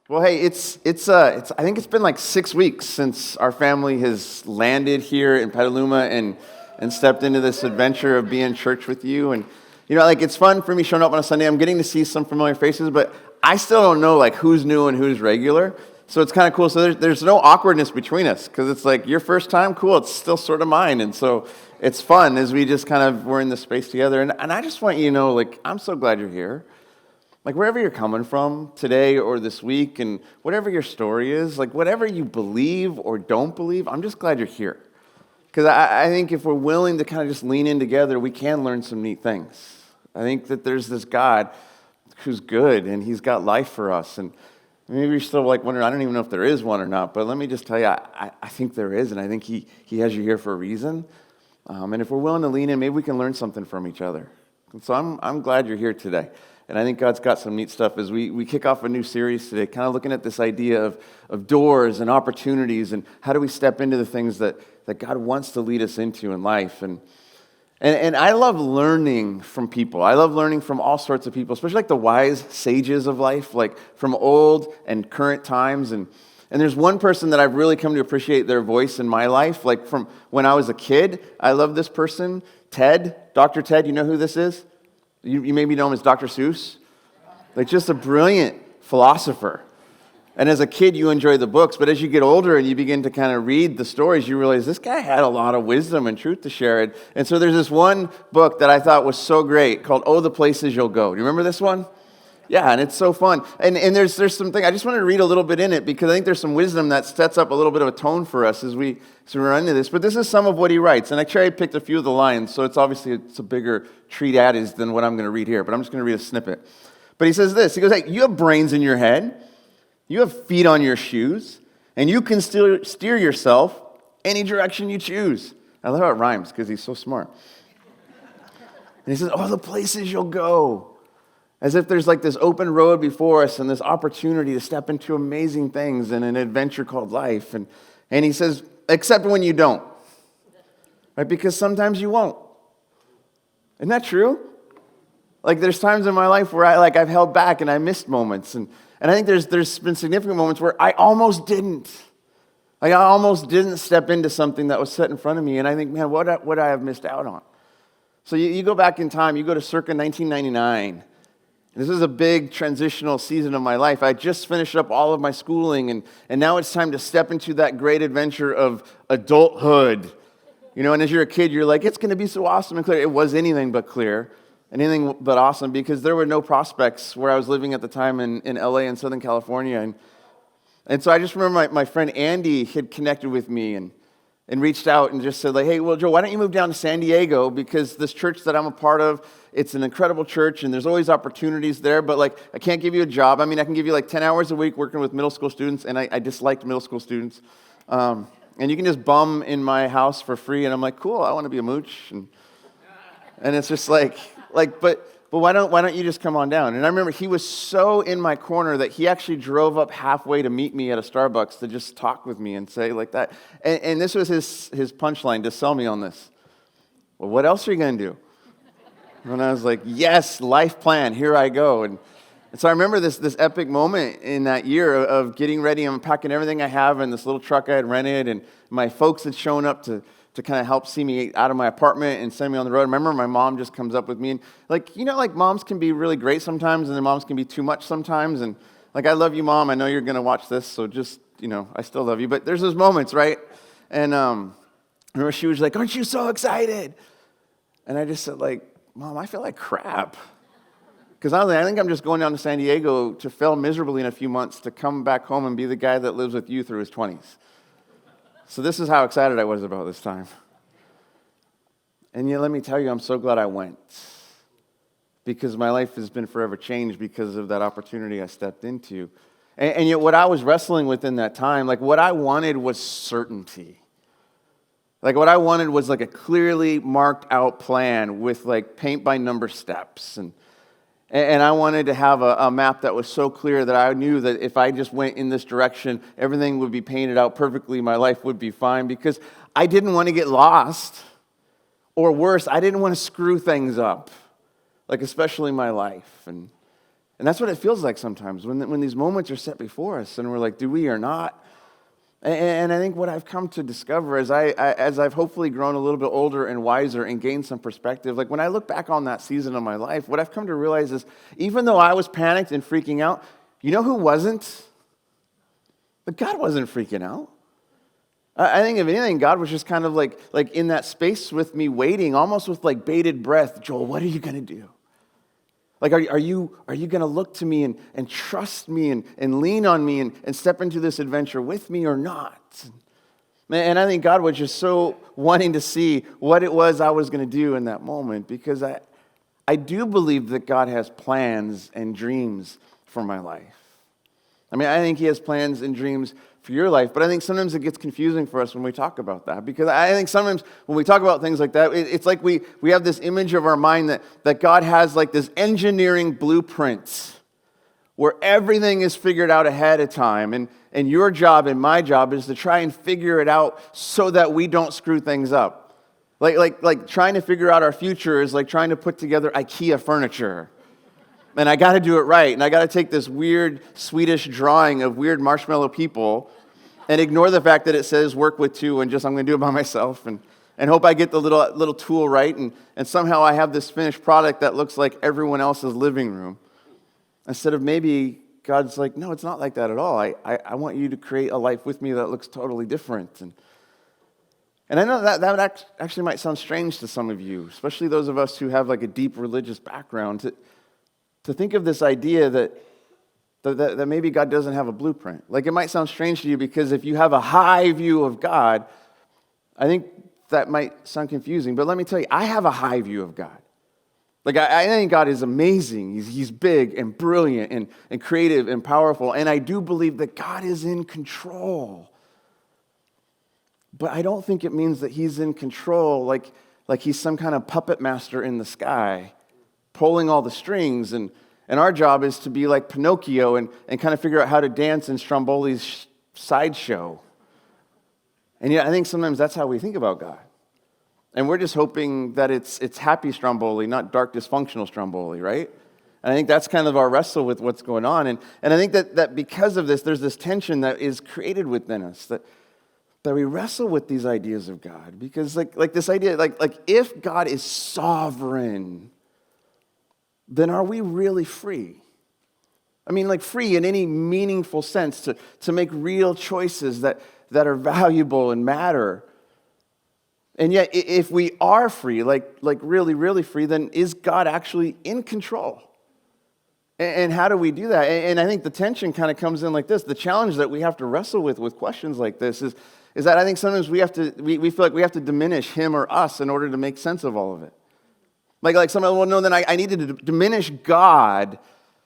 Well, hey, it's I think it's been like 6 weeks since our family has landed here in Petaluma and stepped into this adventure of being in church with you. And like it's fun for me showing up on a Sunday. I'm getting to see some familiar faces, but I still don't know like who's new and who's regular. So it's kind of cool. So there's no awkwardness between us because it's like your first time, cool. It's still sort of mine, and so it's fun as we just kind of we're in this space together. And I just want you to know, like, I'm so glad you're here. Like, wherever you're coming from today or this week, and whatever your story is, like, whatever you believe or don't believe, I'm just glad you're here. Because I think if we're willing to kind of just lean in together, we can learn some neat things. I think that there's this God who's good, and he's got life for us. And maybe you're still like wondering, I don't even know if there is one or not, but let me just tell you, I think there is, and I think he has you here for a reason. And if we're willing to lean in, maybe we can learn something from each other. And so I'm glad you're here today. And I think God's got some neat stuff as we kick off a new series today, kind of looking at this idea of doors and opportunities and how do we step into the things that God wants to lead us into in life. And I love learning from people. I love learning from all sorts of people, especially like the wise sages of life, like from old and current times. And there's one person that I've really come to appreciate their voice in my life, like from when I was a kid. I love this person, Ted, Dr. Ted. You know who this is? You maybe know him as Dr. Seuss. Like just a brilliant philosopher. And as a kid, you enjoy the books, but as you get older and you begin to kind of read the stories, you realize this guy had a lot of wisdom and truth to share. And so there's this one book that I thought was so great called Oh, the Places You'll Go. Do you remember this one? Yeah, and it's so fun. And there's something, I just wanted to read a little bit in it because I think there's some wisdom that sets up a little bit of a tone for us as we run into this. But this is some of what he writes. And I cherry-picked a few of the lines, so it's a bigger treatise than what I'm going to read here. But I'm just going to read a snippet. But he says this. He goes, hey, you have brains in your head. You have feet on your shoes. And you can still steer yourself any direction you choose. I love how it rhymes because he's so smart. And he says, oh, the places you'll go. As if there's like this open road before us and this opportunity to step into amazing things in an adventure called life. And he says, except when you don't. Right? Because sometimes you won't. Isn't that true? Like there's times in my life where I've held back and I missed moments. And I think there's been significant moments where I almost didn't. Like I almost didn't step into something that was set in front of me. And I think, man, what would I have missed out on? So you go back in time, you go to circa 1999. This is a big transitional season of my life. I just finished up all of my schooling, and now it's time to step into that great adventure of adulthood. And as you're a kid, you're like, it's going to be so awesome and clear. It was anything but clear, anything but awesome, because there were no prospects where I was living at the time in LA and Southern California. And so I just remember my friend Andy had connected with me and reached out and just said, like, hey, well, Joe, why don't you move down to San Diego? Because this church that I'm a part of, it's an incredible church, and there's always opportunities there, but, like, I can't give you a job. I mean, I can give you, like, 10 hours a week working with middle school students, and I disliked middle school students. And you can just bum in my house for free, and I'm like, cool, I want to be a mooch. And it's just like, but why don't you just come on down? And I remember he was so in my corner that he actually drove up halfway to meet me at a Starbucks to just talk with me and say like that. And this was his punchline to sell me on this. Well, what else are you going to do? And I was like, yes, life plan, here I go. And so I remember this epic moment in that year of getting ready and packing everything I have in this little truck I had rented, and my folks had shown up to kind of help see me out of my apartment and send me on the road. I remember my mom just comes up with me, and like moms can be really great sometimes, and their moms can be too much sometimes. And like, I love you, Mom. I know you're going to watch this, so just, I still love you. But there's those moments, right? And I remember she was like, aren't you so excited? And I just said, like, Mom, I feel like crap. Because I think I'm just going down to San Diego to fail miserably in a few months to come back home and be the guy that lives with you through his 20s. So this is how excited I was about this time. And yet, let me tell you, I'm so glad I went. Because my life has been forever changed because of that opportunity I stepped into. And yet, what I was wrestling with in that time, like what I wanted was certainty. Like what I wanted was like a clearly marked out plan with like paint by number steps. And I wanted to have a map that was so clear that I knew that if I just went in this direction, everything would be painted out perfectly, my life would be fine, because I didn't want to get lost. Or worse, I didn't want to screw things up, like especially my life. And And that's what it feels like sometimes when these moments are set before us and we're like, do we or not? And I think what I've come to discover as I've hopefully grown a little bit older and wiser and gained some perspective, like when I look back on that season of my life, what I've come to realize is even though I was panicked and freaking out, you know who wasn't? But God wasn't freaking out. I think if anything, God was just kind of like in that space with me waiting, almost with like bated breath. Joel, what are you going to do? Like, are you going to look to me and trust me and lean on me and step into this adventure with me or not? And I think God was just so wanting to see what it was I was going to do in that moment, because I do believe that God has plans and dreams for my life. I mean, I think he has plans and dreams for your life, but I think sometimes it gets confusing for us when we talk about that, because I think sometimes when we talk about things like that, it's like we have this image of our mind that God has like this engineering blueprint where everything is figured out ahead of time, and your job and my job is to try and figure it out so that we don't screw things up. Like trying to figure out our future is like trying to put together IKEA furniture. And I got to do it right. And I got to take this weird Swedish drawing of weird marshmallow people and ignore the fact that it says work with two and just I'm going to do it by myself and hope I get the little tool right. And somehow I have this finished product that looks like everyone else's living room. Instead of maybe God's like, no, it's not like that at all. I want you to create a life with me that looks totally different. And I know that actually might sound strange to some of you, especially those of us who have like a deep religious background, to think of this idea that maybe God doesn't have a blueprint. Like, it might sound strange to you because if you have a high view of God, I think that might sound confusing. But let me tell you, I have a high view of God. Like, I think God is amazing. He's big and brilliant and creative and powerful. And I do believe that God is in control. But I don't think it means that he's in control like he's some kind of puppet master in the sky, pulling all the strings, and our job is to be like Pinocchio and kind of figure out how to dance in Stromboli's sideshow. And yet I think sometimes that's how we think about God. And we're just hoping that it's happy Stromboli, not dark dysfunctional Stromboli, right? And I think that's kind of our wrestle with what's going on. And I think that because of this, there's this tension that is created within us, that we wrestle with these ideas of God. Because like this idea, like if God is sovereign, then are we really free? I mean, like free in any meaningful sense to make real choices that are valuable and matter. And yet, if we are free, like really, really free, then is God actually in control? And how do we do that? And I think the tension kind of comes in like this. The challenge that we have to wrestle with questions like this is that I think sometimes we feel like we have to diminish him or us in order to make sense of all of it. Like someone will know that I need to diminish God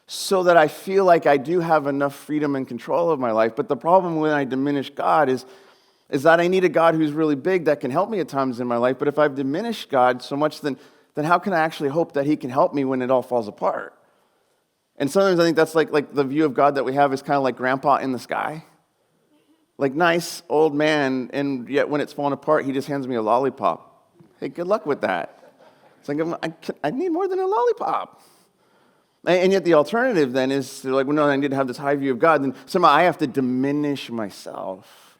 so that I feel like I do have enough freedom and control of my life. But the problem when I diminish God is that I need a God who's really big that can help me at times in my life. But if I've diminished God so much, then how can I actually hope that he can help me when it all falls apart? And sometimes I think that's like the view of God that we have is kind of like grandpa in the sky. Like nice old man, and yet when it's falling apart, he just hands me a lollipop. Hey, good luck with that. It's like, I need more than a lollipop. And yet the alternative then is to like, well, no, I need to have this high view of God. Then somehow I have to diminish myself.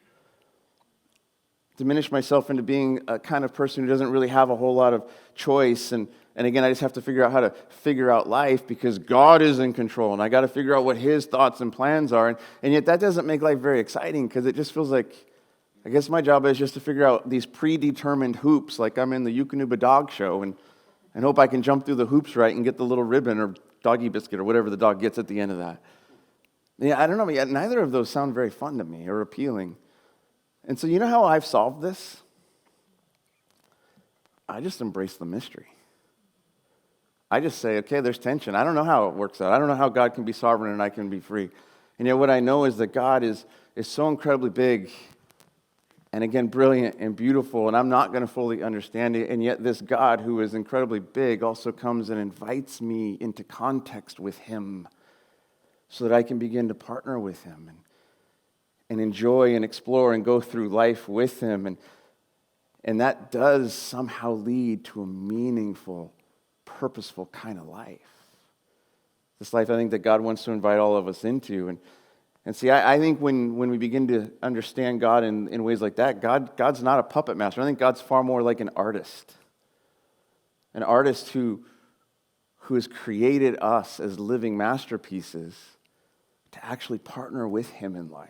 Diminish myself into being a kind of person who doesn't really have a whole lot of choice. And again, I just have to figure out how to figure out life because God is in control. And I got to figure out what his thoughts and plans are. And yet that doesn't make life very exciting because it just feels like, I guess my job is just to figure out these predetermined hoops like I'm in the Eukanuba Dog Show and hope I can jump through the hoops right and get the little ribbon or doggy biscuit or whatever the dog gets at the end of that. Yeah, I don't know, but yet neither of those sound very fun to me or appealing. And so you know how I've solved this? I just embrace the mystery. I just say, okay, there's tension. I don't know how it works out. I don't know how God can be sovereign and I can be free. And yet what I know is that God is so incredibly big and again, brilliant and beautiful, and I'm not going to fully understand it. And yet this God who is incredibly big also comes and invites me into context with him so that I can begin to partner with him and enjoy and explore and go through life with him. And that does somehow lead to a meaningful, purposeful kind of life. This life I think that God wants to invite all of us into. And see, I think when we begin to understand God in ways like that, God's not a puppet master. I think God's far more like an artist who has created us as living masterpieces to actually partner with him in life.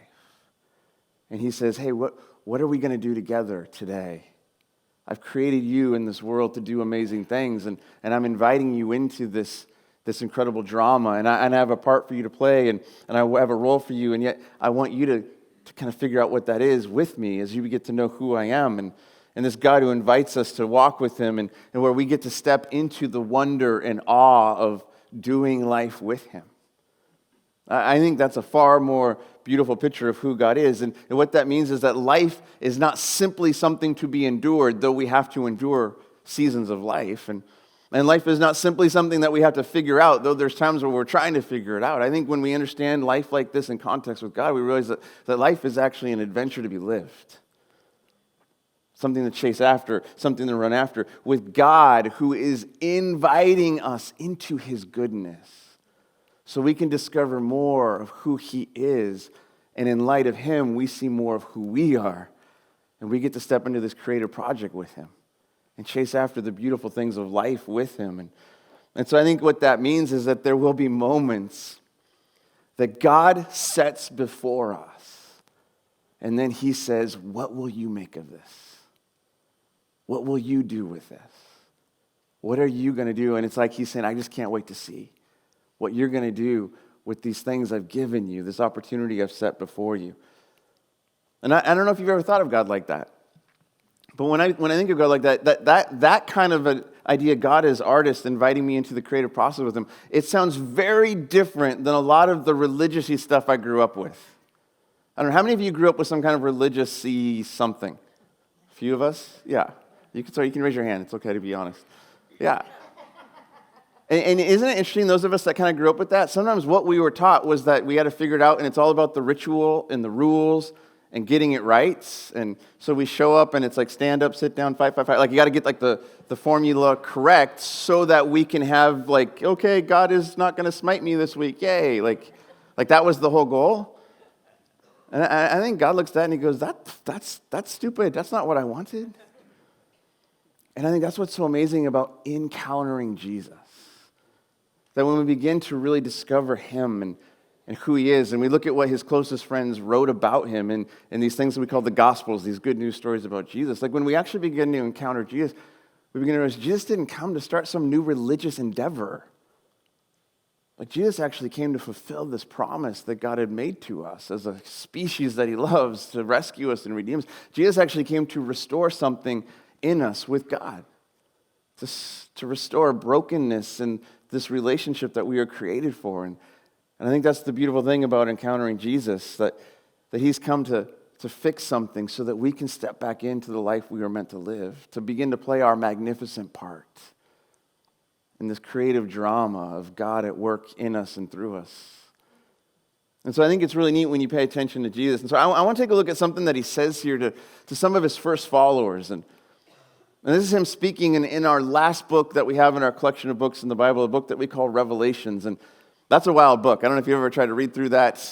And he says, hey, what are we going to do together today? I've created you in this world to do amazing things, and I'm inviting you into this incredible drama, and I have a part for you to play, and I have a role for you, and yet I want you to kind of figure out what that is with me as you get to know who I am, and this God who invites us to walk with him, and where we get to step into the wonder and awe of doing life with him. I think that's a far more beautiful picture of who God is, and what that means is that life is not simply something to be endured, though we have to endure seasons of life, and life is not simply something that we have to figure out, though there's times where we're trying to figure it out. I think when we understand life like this in context with God, we realize that life is actually an adventure to be lived. Something to chase after, something to run after, with God who is inviting us into his goodness so we can discover more of who he is. And in light of him, we see more of who we are. And we get to step into this creative project with him and chase after the beautiful things of life with him. And so I think what that means is that there will be moments that God sets before us. And then he says, what will you make of this? What will you do with this? What are you going to do? And it's like he's saying, I just can't wait to see what you're going to do with these things I've given you, this opportunity I've set before you. And I don't know if you've ever thought of God like that. But when I think of God like that kind of an idea, God as artist inviting me into the creative process with him, it sounds very different than a lot of the religious-y stuff I grew up with. I don't know, how many of you grew up with some kind of religious-y something? A few of us? Yeah. You can raise your hand. It's okay to be honest. Yeah. And isn't it interesting, those of us that kind of grew up with that, sometimes what we were taught was that we had to figure it out, and it's all about the ritual and the rules and getting it right. And so we show up, and it's like stand up, sit down, fight. Like you got to get like the formula correct so that we can have like, okay, God is not going to smite me this week. Yay. Like that was the whole goal. And I think God looks at that and he goes, that's stupid. That's not what I wanted. And I think that's what's so amazing about encountering Jesus. That when we begin to really discover him and who he is, and we look at what his closest friends wrote about him and these things that we call the Gospels, these good news stories about Jesus, like when we actually begin to encounter Jesus, we begin to realize Jesus didn't come to start some new religious endeavor. Like Jesus actually came to fulfill this promise that God had made to us as a species that he loves, to rescue us and redeem us. Jesus actually came to restore something in us with God, to restore brokenness and this relationship that we are created for. And I think that's the beautiful thing about encountering Jesus, that he's come to fix something so that we can step back into the life we were meant to live, to begin to play our magnificent part in this creative drama of God at work in us and through us. And so I think it's really neat when you pay attention to Jesus. And so I want to take a look at something that he says here to some of his first followers. And this is him speaking in our last book that we have in our collection of books in the Bible, a book that we call Revelations. And that's a wild book. I don't know if you've ever tried to read through that.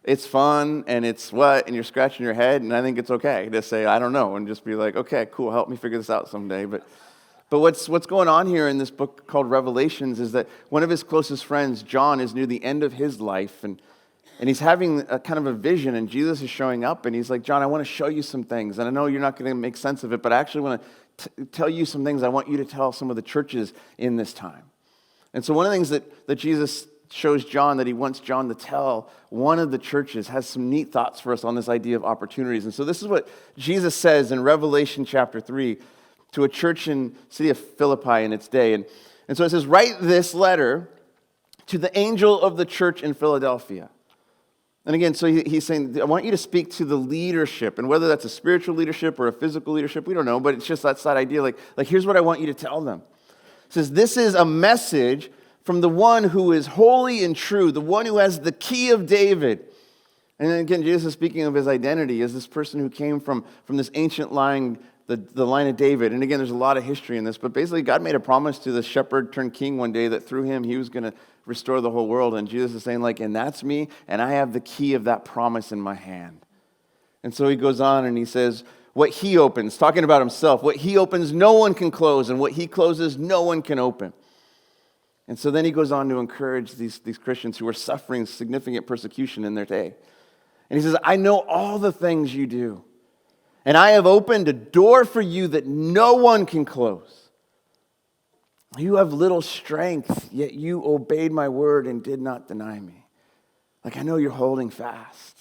It's fun, and it's what, and you're scratching your head, and I think it's okay to say, I don't know, and just be like, okay, cool, help me figure this out someday. But what's going on here in this book called Revelations is that one of his closest friends, John, is near the end of his life, and he's having a kind of a vision, and Jesus is showing up, and he's like, John, I want to show you some things, and I know you're not going to make sense of it, but I actually want to tell you some things I want you to tell some of the churches in this time. And so one of the things that Jesus shows John that he wants John to tell one of the churches has some neat thoughts for us on this idea of opportunities. And so this is what Jesus says in Revelation chapter 3 to a church in the city of Philippi in its day. And so it says, write this letter to the angel of the church in Philadelphia. And again, so he's saying, I want you to speak to the leadership, and whether that's a spiritual leadership or a physical leadership, we don't know, but it's just that's that idea, like here's what I want you to tell them. It says, this is a message from the one who is holy and true, the one who has the key of David. And then again, Jesus is speaking of his identity as this person who came from this ancient line the line of David. And again, there's a lot of history in this, but basically God made a promise to the shepherd turned king one day that through him he was going to restore the whole world. And Jesus is saying like, and that's me, and I have the key of that promise in my hand. And so he goes on and he says, what he opens, talking about himself, what he opens no one can close, and what he closes no one can open. And so then he goes on to encourage these Christians who are suffering significant persecution in their day. And he says, I know all the things you do. And I have opened a door for you that no one can close. You have little strength, yet you obeyed my word and did not deny me. Like, I know you're holding fast.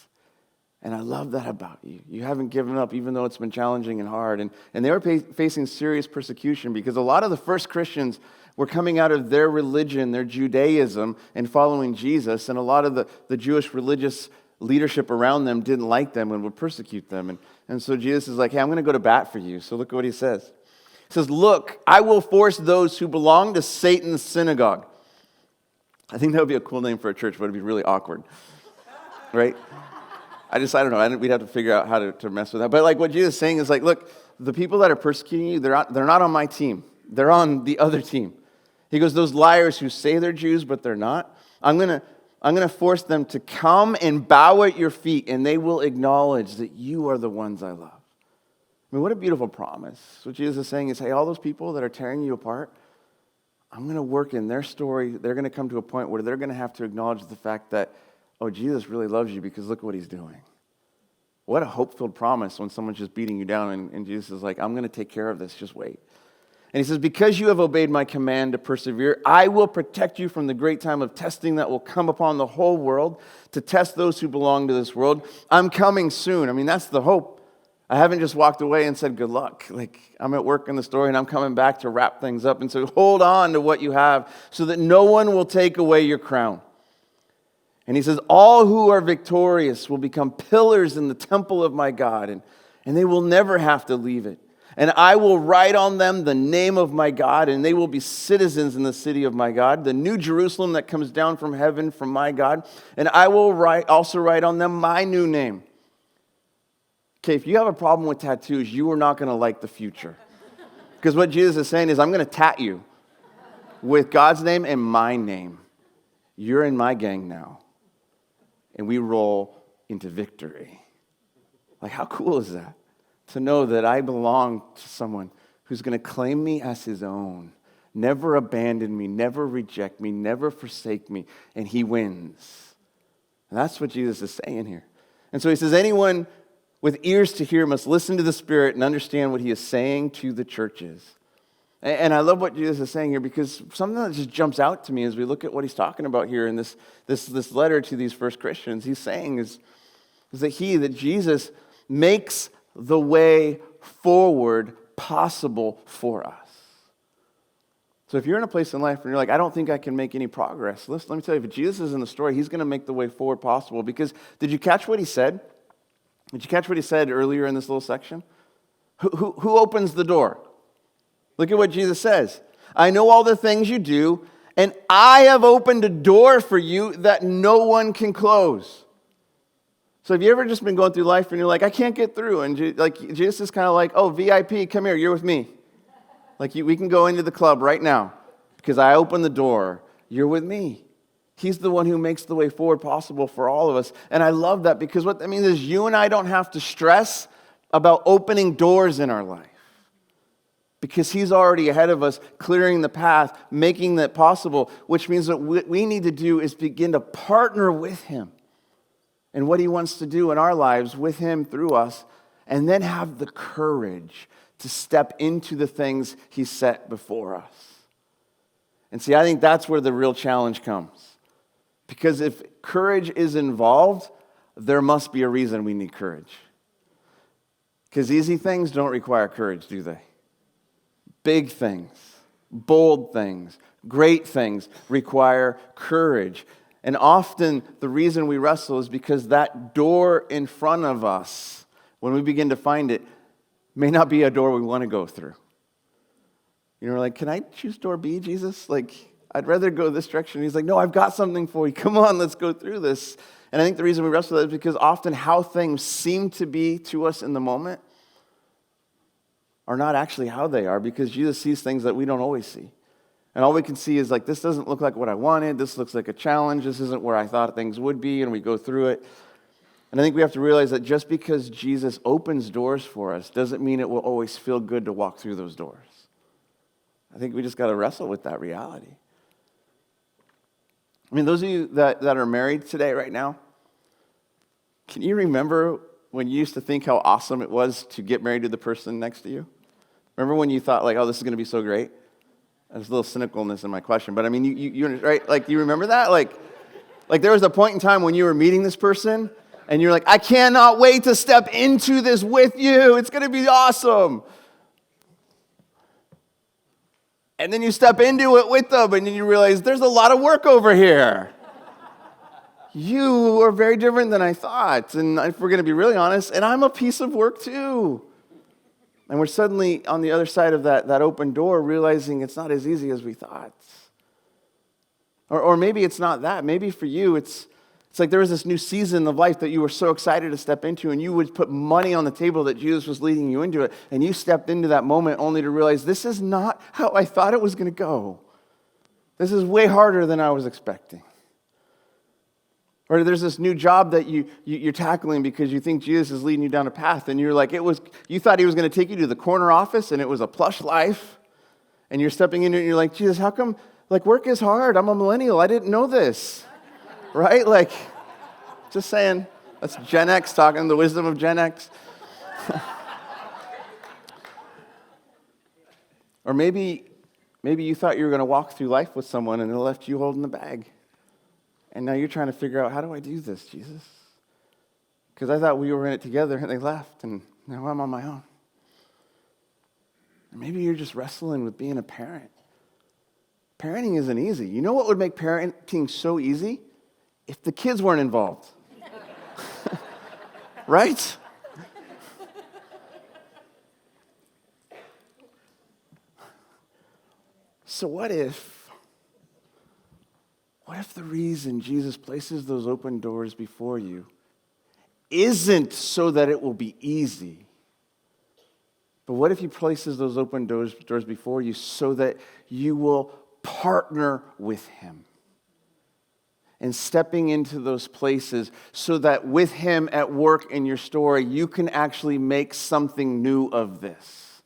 And I love that about you. You haven't given up, even though it's been challenging and hard. And they were facing serious persecution because a lot of the first Christians were coming out of their religion, their Judaism, and following Jesus. And a lot of the Jewish religious leadership around them didn't like them and would persecute them. And so Jesus is like, hey, I'm going to go to bat for you. So look at what he says. He says, look, I will force those who belong to Satan's synagogue. I think that would be a cool name for a church, but it would be really awkward, right? I don't know. We'd have to figure out how to mess with that. But like what Jesus is saying is like, look, the people that are persecuting you, they're not on my team. They're on the other team. He goes, those liars who say they're Jews, but they're not, I'm going to force them to come and bow at your feet, and they will acknowledge that you are the ones I love. I mean, what a beautiful promise. What Jesus is saying is, hey, all those people that are tearing you apart, I'm going to work in their story. They're going to come to a point where they're going to have to acknowledge the fact that, oh, Jesus really loves you because look what he's doing. What a hope-filled promise when someone's just beating you down, and Jesus is like, I'm going to take care of this, just wait. And he says, because you have obeyed my command to persevere, I will protect you from the great time of testing that will come upon the whole world to test those who belong to this world. I'm coming soon. I mean, that's the hope. I haven't just walked away and said, good luck. Like, I'm at work in the story and I'm coming back to wrap things up. And so hold on to what you have so that no one will take away your crown. And he says, all who are victorious will become pillars in the temple of my God, and they will never have to leave it. And I will write on them the name of my God, and they will be citizens in the city of my God, the new Jerusalem that comes down from heaven from my God. And I will also write on them my new name. Okay, if you have a problem with tattoos, you are not going to like the future. Because what Jesus is saying is, I'm going to tat you with God's name and my name. You're in my gang now. And we roll into victory. Like, how cool is that? To know that I belong to someone who's going to claim me as his own, never abandon me, never reject me, never forsake me, and he wins. And that's what Jesus is saying here. And so he says, anyone with ears to hear must listen to the Spirit and understand what he is saying to the churches. And I love what Jesus is saying here because something that just jumps out to me as we look at what he's talking about here in this letter to these first Christians. He's saying is that Jesus makes the way forward possible for us. So if you're in a place in life and you're like, I don't think I can make any progress, let me tell you, if Jesus is in the story, he's going to make the way forward possible. Because did you catch what he said? Did you catch what he said earlier in this little section? Who opens the door? Look at what Jesus says. I know all the things you do, and I have opened a door for you that no one can close. So have you ever just been going through life and you're like, I can't get through? And Jesus is kind of like, oh, VIP, come here, you're with me. Like we can go into the club right now because I opened the door. You're with me. He's the one who makes the way forward possible for all of us. And I love that because what that means is you and I don't have to stress about opening doors in our life. Because he's already ahead of us, clearing the path, making that possible, which means that what we need to do is begin to partner with him and what he wants to do in our lives with him through us, and then have the courage to step into the things he set before us. And see, I think that's where the real challenge comes. Because if courage is involved, there must be a reason we need courage. Because easy things don't require courage, do they? Big things, bold things, great things require courage. And often the reason we wrestle is because that door in front of us, when we begin to find it, may not be a door we want to go through. You know, we're like, can I choose door B, Jesus? Like, I'd rather go this direction. He's like, no, I've got something for you. Come on, let's go through this. And I think the reason we wrestle is because often how things seem to be to us in the moment are not actually how they are, because Jesus sees things that we don't always see. And all we can see is like, this doesn't look like what I wanted. This looks like a challenge. This isn't where I thought things would be. And we go through it. And I think we have to realize that just because Jesus opens doors for us doesn't mean it will always feel good to walk through those doors. I think we just got to wrestle with that reality. I mean, those of you that are married today, right now, can you remember when you used to think how awesome it was to get married to the person next to you? Remember when you thought, like, oh, this is going to be so great? There's a little cynicalness in my question, but I mean, you right? Like, you remember that? Like there was a point in time when you were meeting this person, and you're like, I cannot wait to step into this with you. It's going to be awesome. And then you step into it with them, and then you realize there's a lot of work over here. You are very different than I thought, and if we're going to be really honest, and I'm a piece of work too. And we're suddenly on the other side of that open door, realizing it's not as easy as we thought. Or maybe it's not that. Maybe for you, it's like there was this new season of life that you were so excited to step into, and you would put money on the table that Jesus was leading you into it, and you stepped into that moment only to realize this is not how I thought it was going to go. This is way harder than I was expecting. Or there's this new job that you're tackling because you think Jesus is leading you down a path, and you're like, you thought he was going to take you to the corner office, and it was a plush life, and you're stepping into it, and you're like, Jesus, how come, like, work is hard? I'm a millennial. I didn't know this, right? Like, just saying, that's Gen X talking, the wisdom of Gen X. Or maybe you thought you were going to walk through life with someone, and they left you holding the bag. And now you're trying to figure out, how do I do this, Jesus? Because I thought we were in it together, and they left, and now I'm on my own. Or maybe you're just wrestling with being a parent. Parenting isn't easy. You know what would make parenting so easy? If the kids weren't involved. Right? So what if the reason Jesus places those open doors before you isn't so that it will be easy? But what if he places those open doors before you so that you will partner with him? And stepping into those places so that with him at work in your story, you can actually make something new of this.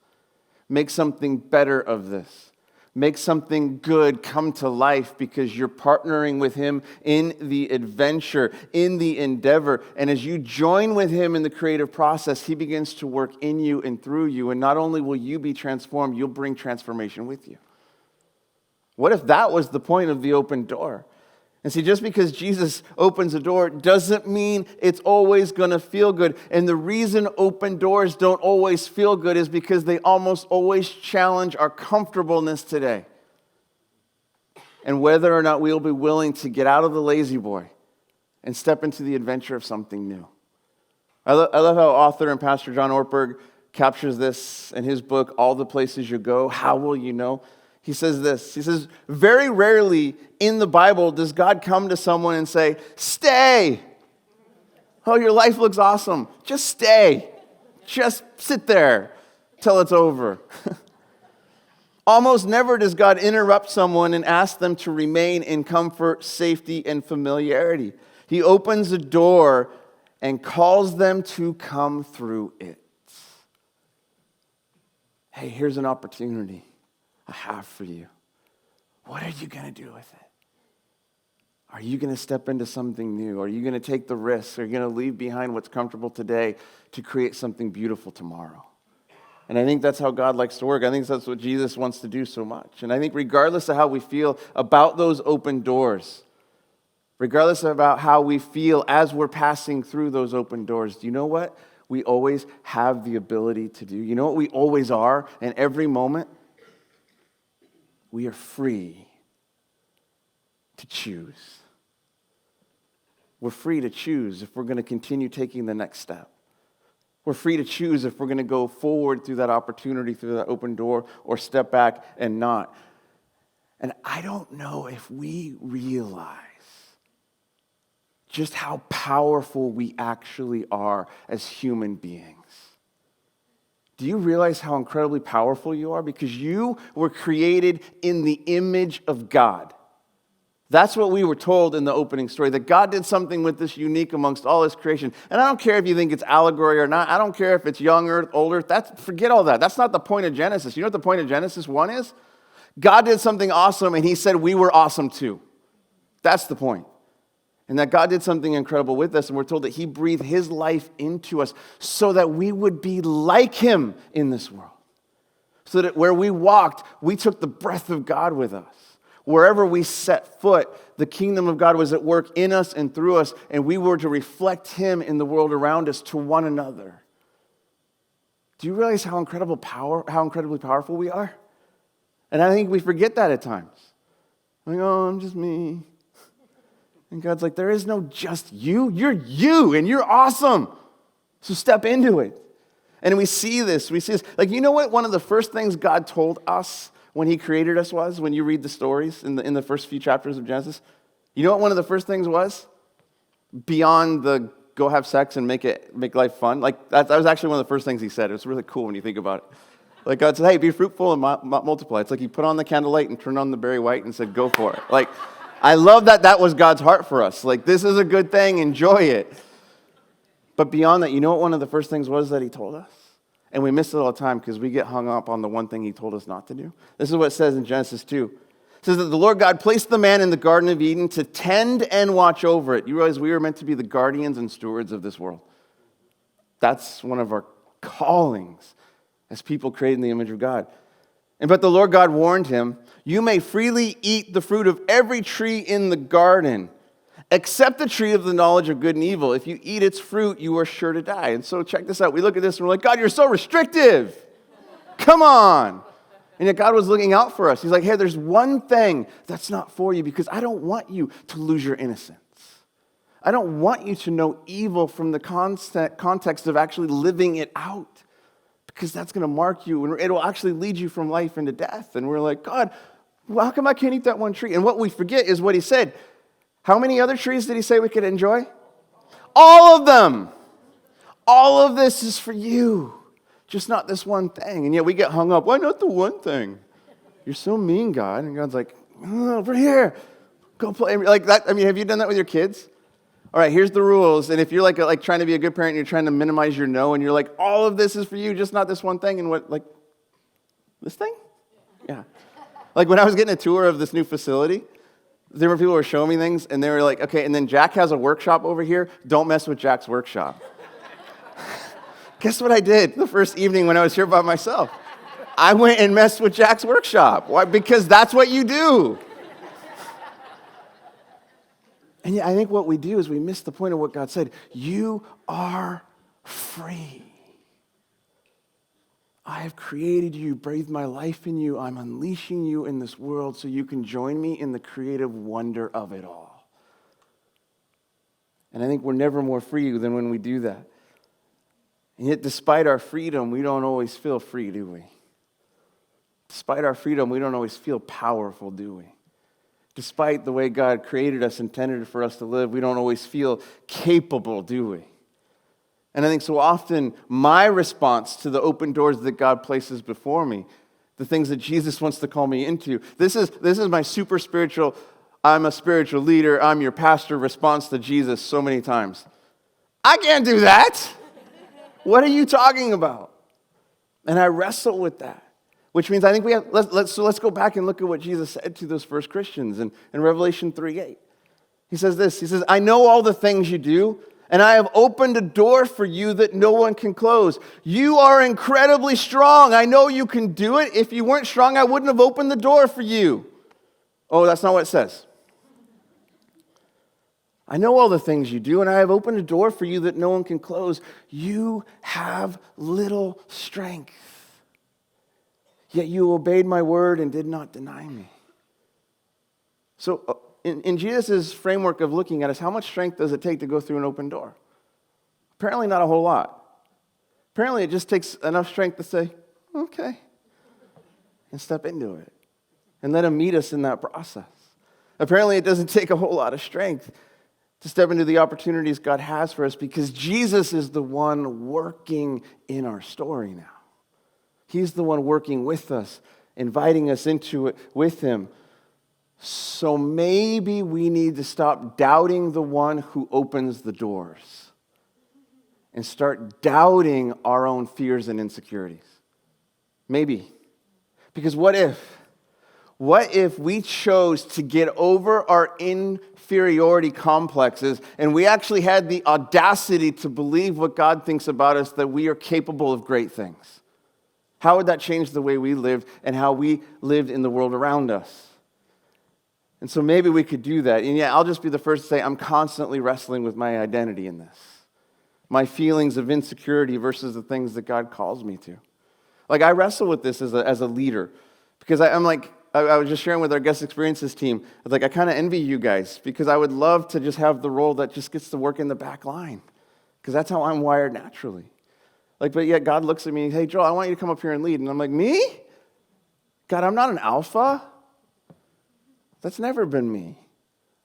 Make something better of this. Make something good come to life because you're partnering with him in the adventure, in the endeavor. And as you join with him in the creative process, he begins to work in you and through you. And not only will you be transformed, you'll bring transformation with you. What if that was the point of the open door? And see, just because Jesus opens a door doesn't mean it's always going to feel good. And the reason open doors don't always feel good is because they almost always challenge our comfortableness today. And whether or not we'll be willing to get out of the lazy boy and step into the adventure of something new. I love how author and pastor John Ortberg captures this in his book, All the Places You Go, How Will You Know? He says this, he says, very rarely in the Bible does God come to someone and say, stay. Oh, your life looks awesome. Just stay. Just sit there till it's over. Almost never does God interrupt someone and ask them to remain in comfort, safety, and familiarity. He opens a door and calls them to come through it. Hey, here's an opportunity I have for you. What are you going to do with it? Are you going to step into something new? Are you going to take the risk? Are you going to leave behind what's comfortable today to create something beautiful tomorrow? And I think that's how God likes to work. I think that's what Jesus wants to do so much. And I think regardless of how we feel about those open doors, regardless about how we feel as we're passing through those open doors, do you know what we always have the ability to do? You know what we always are in every moment? We are free to choose. We're free to choose if we're going to continue taking the next step. We're free to choose if we're going to go forward through that opportunity, through that open door, or step back and not. And I don't know if we realize just how powerful we actually are as human beings. Do you realize how incredibly powerful you are? Because you were created in the image of God. That's what we were told in the opening story, that God did something with this unique amongst all his creation. And I don't care if you think it's allegory or not. I don't care if it's young earth, old earth. Forget all that. That's not the point of Genesis. You know what the point of Genesis 1 is? God did something awesome, and he said we were awesome too. That's the point. And that God did something incredible with us, and we're told that he breathed his life into us so that we would be like him in this world. So that where we walked, we took the breath of God with us. Wherever we set foot, the kingdom of God was at work in us and through us, and we were to reflect him in the world around us to one another. Do you realize how incredibly powerful we are? And I think we forget that at times. Like, oh, I'm just me. And God's like, there is no just you. You're you, and you're awesome. So step into it. And we see this. Like, you know what one of the first things God told us when he created us was, when you read the stories in the first few chapters of Genesis? You know what one of the first things was? Beyond the go have sex and make life fun. Like, that was actually one of the first things he said. It was really cool when you think about it. Like, God said, hey, be fruitful and multiply. It's like he put on the candlelight and turned on the Barry White and said, go for it. Like, I love that was God's heart for us. Like, this is a good thing, enjoy it. But beyond that, you know what one of the first things was that he told us? And we miss it all the time because we get hung up on the one thing he told us not to do. This is what it says in Genesis 2. It says that the Lord God placed the man in the Garden of Eden to tend and watch over it. You realize we were meant to be the guardians and stewards of this world. That's one of our callings as people created in the image of God. But the Lord God warned him, you may freely eat the fruit of every tree in the garden, except the tree of the knowledge of good and evil. If you eat its fruit, you are sure to die. And so check this out. We look at this and we're like, God, you're so restrictive. Come on. And yet God was looking out for us. He's like, hey, there's one thing that's not for you because I don't want you to lose your innocence. I don't want you to know evil from the context of actually living it out. Because that's going to mark you, and it will actually lead you from life into death. And we're like, God, well, how come I can't eat that one tree? And what we forget is what he said. How many other trees did he say we could enjoy? All of them. All of this is for you. Just not this one thing. And yet we get hung up. Why not the one thing? You're so mean, God. And God's like, oh, over here. Go play. Like that. I mean, have you done that with your kids? All right, here's the rules. And if you're like trying to be a good parent, and you're trying to minimize your no, and you're like, all of this is for you, just not this one thing. And what, like, this thing? Yeah. Like when I was getting a tour of this new facility, there were people who were showing me things, and they were like, okay, and then Jack has a workshop over here. Don't mess with Jack's workshop. Guess what I did the first evening when I was here by myself? I went and messed with Jack's workshop. Why? Because that's what you do. And yet I think what we do is we miss the point of what God said. You are free. I have created you, breathed my life in you. I'm unleashing you in this world so you can join me in the creative wonder of it all. And I think we're never more free than when we do that. And yet despite our freedom, we don't always feel free, do we? Despite our freedom, we don't always feel powerful, do we? Despite the way God created us, intended for us to live, we don't always feel capable, do we? And I think so often my response to the open doors that God places before me, the things that Jesus wants to call me into, this is my super spiritual, I'm a spiritual leader, I'm your pastor response to Jesus so many times. I can't do that. What are you talking about? And I wrestle with that. Which means I think let's go back and look at what Jesus said to those first Christians in Revelation 3:8. He says this, he says, I know all the things you do, and I have opened a door for you that no one can close. You are incredibly strong. I know you can do it. If you weren't strong, I wouldn't have opened the door for you. Oh, that's not what it says. I know all the things you do, and I have opened a door for you that no one can close. You have little strength. Yet you obeyed my word and did not deny me. So in Jesus' framework of looking at us, how much strength does it take to go through an open door? Apparently not a whole lot. Apparently it just takes enough strength to say, okay, and step into it. And let him meet us in that process. Apparently it doesn't take a whole lot of strength to step into the opportunities God has for us because Jesus is the one working in our story now. He's the one working with us, inviting us into it with him. So maybe we need to stop doubting the one who opens the doors and start doubting our own fears and insecurities. Maybe. Because what if we chose to get over our inferiority complexes and we actually had the audacity to believe what God thinks about us, that we are capable of great things? How would that change the way we lived and how we lived in the world around us? And so maybe we could do that. And yeah, I'll just be the first to say I'm constantly wrestling with my identity in this. My feelings of insecurity versus the things that God calls me to. Like, I wrestle with this as a leader. Because I was just sharing with our guest experiences team, I kind of envy you guys because I would love to just have the role that just gets to work in the back line. Because that's how I'm wired naturally. But yet God looks at me, hey, Joel, I want you to come up here and lead. And I'm like, me? God, I'm not an alpha. That's never been me.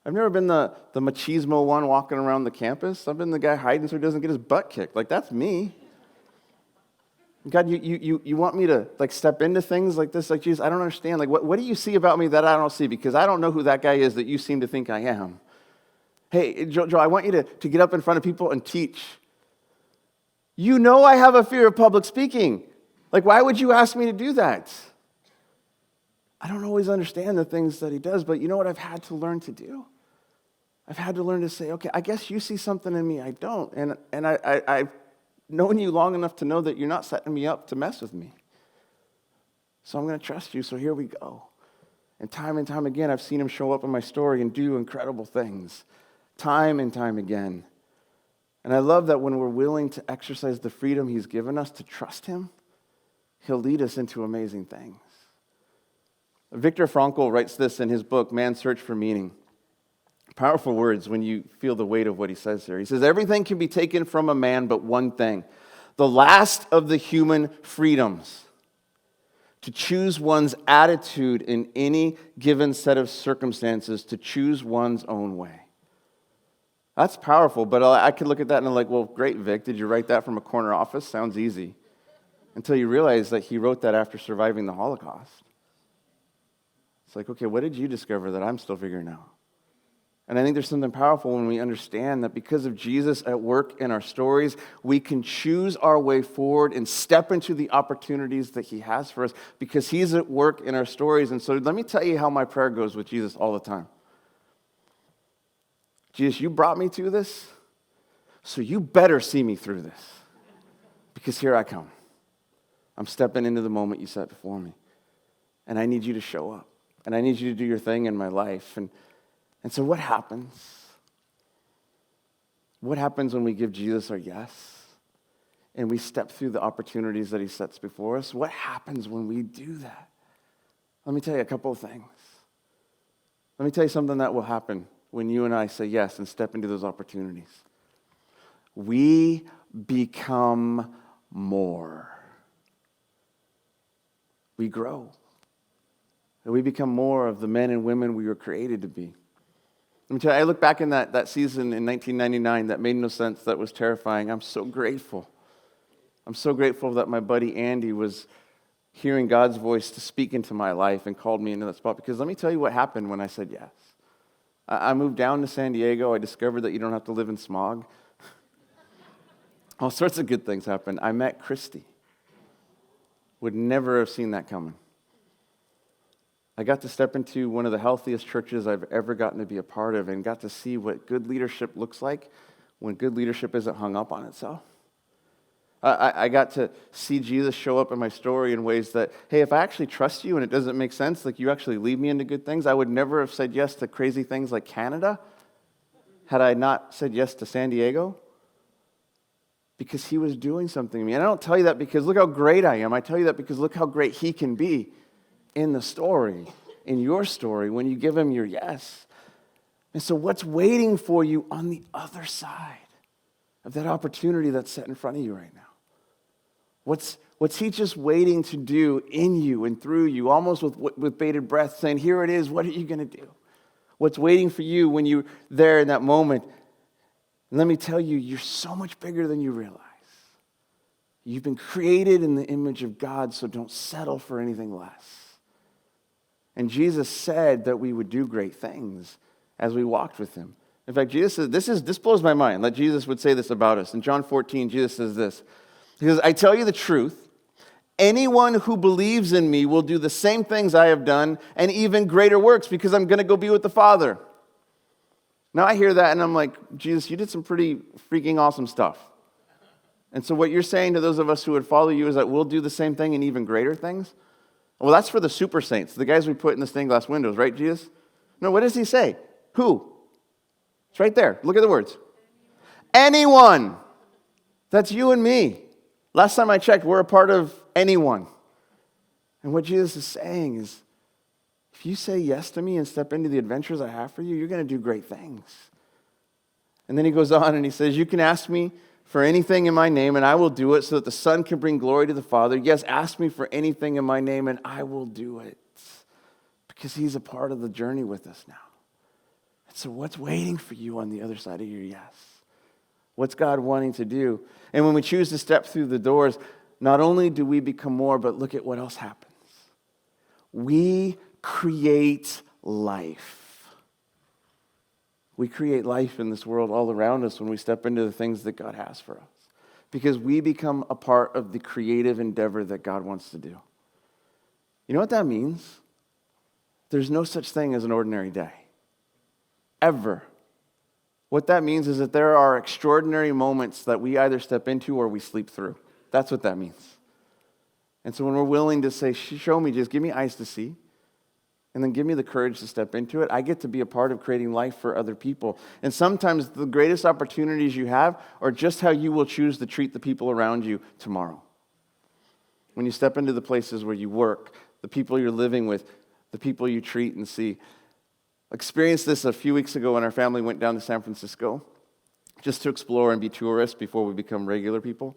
I've never been the machismo one walking around the campus. I've been the guy hiding so he doesn't get his butt kicked. That's me. God, you want me to step into things like this? Jesus, I don't understand. What do you see about me that I don't see? Because I don't know who that guy is that you seem to think I am. Hey, Joe, I want you to get up in front of people and teach. You know I have a fear of public speaking. Why would you ask me to do that? I don't always understand the things that he does, but you know what I've had to learn to do? I've had to learn to say, okay, I guess you see something in me I don't. And I've known you long enough to know that you're not setting me up to mess with me. So I'm going to trust you, so here we go. And time again, I've seen him show up in my story and do incredible things. Time and time again. And I love that when we're willing to exercise the freedom he's given us to trust him, he'll lead us into amazing things. Viktor Frankl writes this in his book, Man's Search for Meaning. Powerful words when you feel the weight of what he says here. He says, everything can be taken from a man but one thing, the last of the human freedoms, to choose one's attitude in any given set of circumstances, to choose one's own way. That's powerful, but I could look at that and I'm like, well, great, Vic, did you write that from a corner office? Sounds easy. Until you realize that he wrote that after surviving the Holocaust. It's okay, what did you discover that I'm still figuring out? And I think there's something powerful when we understand that because of Jesus at work in our stories, we can choose our way forward and step into the opportunities that he has for us because he's at work in our stories. And so let me tell you how my prayer goes with Jesus all the time. Jesus, you brought me to this, so you better see me through this because here I come. I'm stepping into the moment you set before me. And I need you to show up. And I need you to do your thing in my life. And so what happens? What happens when we give Jesus our yes? And we step through the opportunities that he sets before us? What happens when we do that? Let me tell you a couple of things. Let me tell you something that will happen when you and I say yes and step into those opportunities. We become more. We grow. And we become more of the men and women we were created to be. Let me tell you, I look back in that season in 1999 that made no sense, that was terrifying. I'm so grateful. I'm so grateful that my buddy Andy was hearing God's voice to speak into my life and called me into that spot. Because let me tell you what happened when I said yes. I moved down to San Diego. I discovered that you don't have to live in smog. All sorts of good things happened. I met Christy. Would never have seen that coming. I got to step into one of the healthiest churches I've ever gotten to be a part of and got to see what good leadership looks like when good leadership isn't hung up on itself. I got to see Jesus show up in my story in ways that, hey, if I actually trust you and it doesn't make sense, you actually lead me into good things, I would never have said yes to crazy things like Canada had I not said yes to San Diego. Because he was doing something to me. And I don't tell you that because look how great I am. I tell you that because look how great he can be in the story, in your story, when you give him your yes. And so what's waiting for you on the other side of that opportunity that's set in front of you right now? What's he just waiting to do in you and through you, almost with bated breath, saying, here it is, what are you going to do? What's waiting for you when you're there in that moment? And let me tell you, you're so much bigger than you realize. You've been created in the image of God, so don't settle for anything less. And Jesus said that we would do great things as we walked with him. In fact, Jesus said, this blows my mind that Jesus would say this about us. In John 14, Jesus says this. He says, I tell you the truth, anyone who believes in me will do the same things I have done and even greater works because I'm going to go be with the Father. Now I hear that and I'm like, Jesus, you did some pretty freaking awesome stuff. And so what you're saying to those of us who would follow you is that we'll do the same thing and even greater things? Well, that's for the super saints, the guys we put in the stained glass windows, right, Jesus? No, what does he say? Who? It's right there. Look at the words. Anyone. That's you and me. Last time I checked, we're a part of anyone. And what Jesus is saying is, if you say yes to me and step into the adventures I have for you, you're going to do great things. And then he goes on and he says, you can ask me for anything in my name, and I will do it so that the Son can bring glory to the Father. Yes, ask me for anything in my name, and I will do it. Because he's a part of the journey with us now. And so what's waiting for you on the other side of your yes? What's God wanting to do? And when we choose to step through the doors, not only do we become more, but look at what else happens. We create life. We create life in this world all around us when we step into the things that God has for us. Because we become a part of the creative endeavor that God wants to do. You know what that means? There's no such thing as an ordinary day. Ever. What that means is that there are extraordinary moments that we either step into or we sleep through. That's what that means. And so when we're willing to say, show me, just give me eyes to see, and then give me the courage to step into it, I get to be a part of creating life for other people. And sometimes the greatest opportunities you have are just how you will choose to treat the people around you tomorrow. When you step into the places where you work, the people you're living with, the people you treat and see. I experienced this a few weeks ago when our family went down to San Francisco just to explore and be tourists before we become regular people.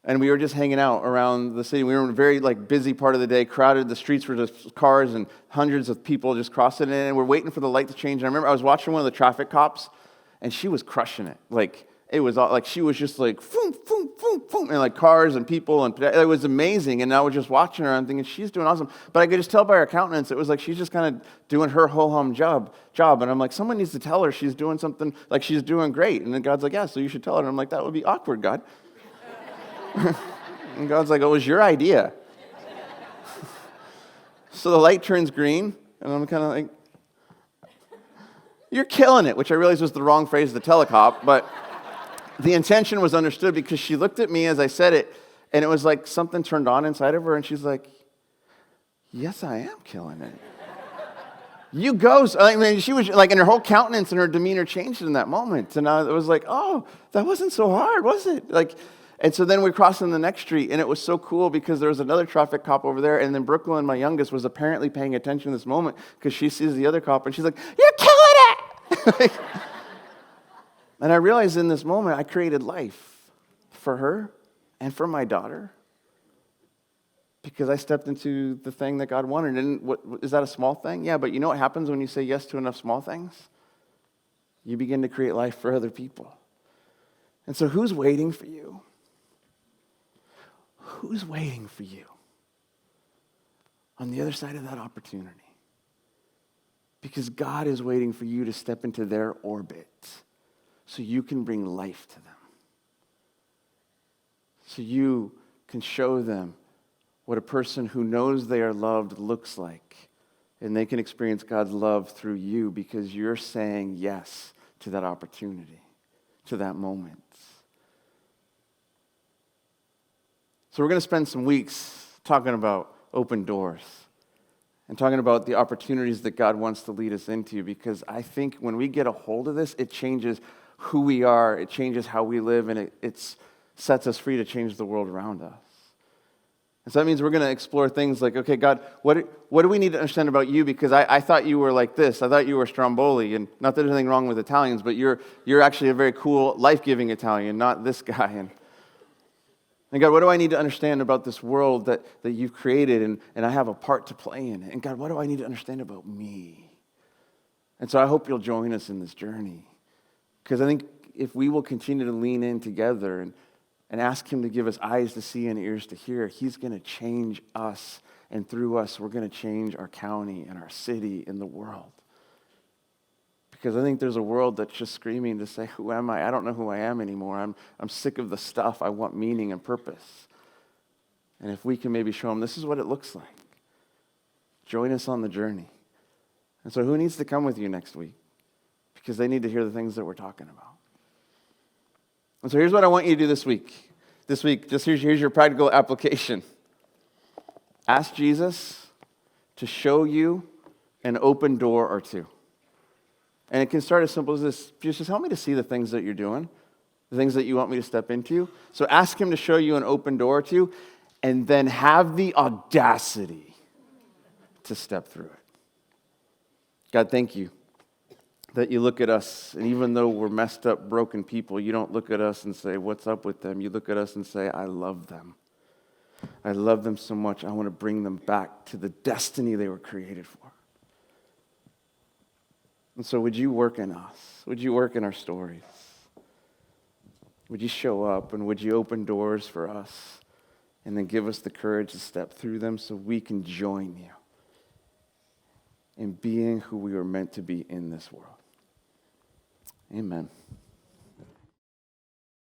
And we were just hanging out around the city. We were in a very busy part of the day, crowded. The streets were just cars and hundreds of people just crossing in. And we're waiting for the light to change. And I remember I was watching one of the traffic cops, and she was crushing it. It was all, she was just boom, boom, boom, boom, and cars and people. And it was amazing. And I was just watching her and thinking, she's doing awesome. But I could just tell by her countenance, it was she's just kind of doing her ho-hum job. And I'm like, someone needs to tell her she's doing something, she's doing great. And then God's like, yeah, so you should tell her. And I'm like, that would be awkward, God. And God's like, oh, it was your idea. So the light turns green, and I'm kind of like, you're killing it, which I realized was the wrong phrase to tell a cop, but the intention was understood because she looked at me as I said it, and it was like something turned on inside of her, and she's like, yes, I am killing it. You go. I mean, she was and her whole countenance and her demeanor changed in that moment. And I was like, oh, that wasn't so hard, was it? And so then we crossed in the next street, and it was so cool because there was another traffic cop over there, and then Brooklyn, my youngest, was apparently paying attention to this moment because she sees the other cop, and she's like, you're killing it! And I realized in this moment, I created life for her and for my daughter because I stepped into the thing that God wanted. And is that a small thing? Yeah, but you know what happens when you say yes to enough small things? You begin to create life for other people. And so who's waiting for you? Who's waiting for you on the other side of that opportunity? Because God is waiting for you to step into their orbit so you can bring life to them. So you can show them what a person who knows they are loved looks like. And they can experience God's love through you because you're saying yes to that opportunity, to that moment. So we're going to spend some weeks talking about open doors and talking about the opportunities that God wants to lead us into, because I think when we get a hold of this, it changes who we are, it changes how we live, and it sets us free to change the world around us. And so that means we're going to explore things like, okay, God, what do we need to understand about you? Because I thought you were like this. I thought you were Stromboli, and not that there's anything wrong with Italians, but you're actually a very cool, life-giving Italian, not this guy. And God, what do I need to understand about this world that you've created and I have a part to play in it? And God, what do I need to understand about me? And so I hope you'll join us in this journey. Because I think if we will continue to lean in together and and ask him to give us eyes to see and ears to hear, he's going to change us. And through us, we're going to change our county and our city and the world. Because I think there's a world that's just screaming to say, who am I? I don't know who I am anymore. I'm sick of the stuff. I want meaning and purpose. And if we can maybe show them, this is what it looks like. Join us on the journey. And so who needs to come with you next week? Because they need to hear the things that we're talking about. And so here's what I want you to do this week. This week, just here's your practical application. Ask Jesus to show you an open door or two. And it can start as simple as this. Jesus, help me to see the things that you're doing, the things that you want me to step into. So ask him to show you an open door or two, and then have the audacity to step through it. God, thank you that you look at us, and even though we're messed up, broken people, you don't look at us and say, what's up with them? You look at us and say, I love them. I love them so much, I want to bring them back to the destiny they were created for. And so would you work in us? Would you work in our stories? Would you show up, and would you open doors for us, and then give us the courage to step through them so we can join you in being who we were meant to be in this world? Amen.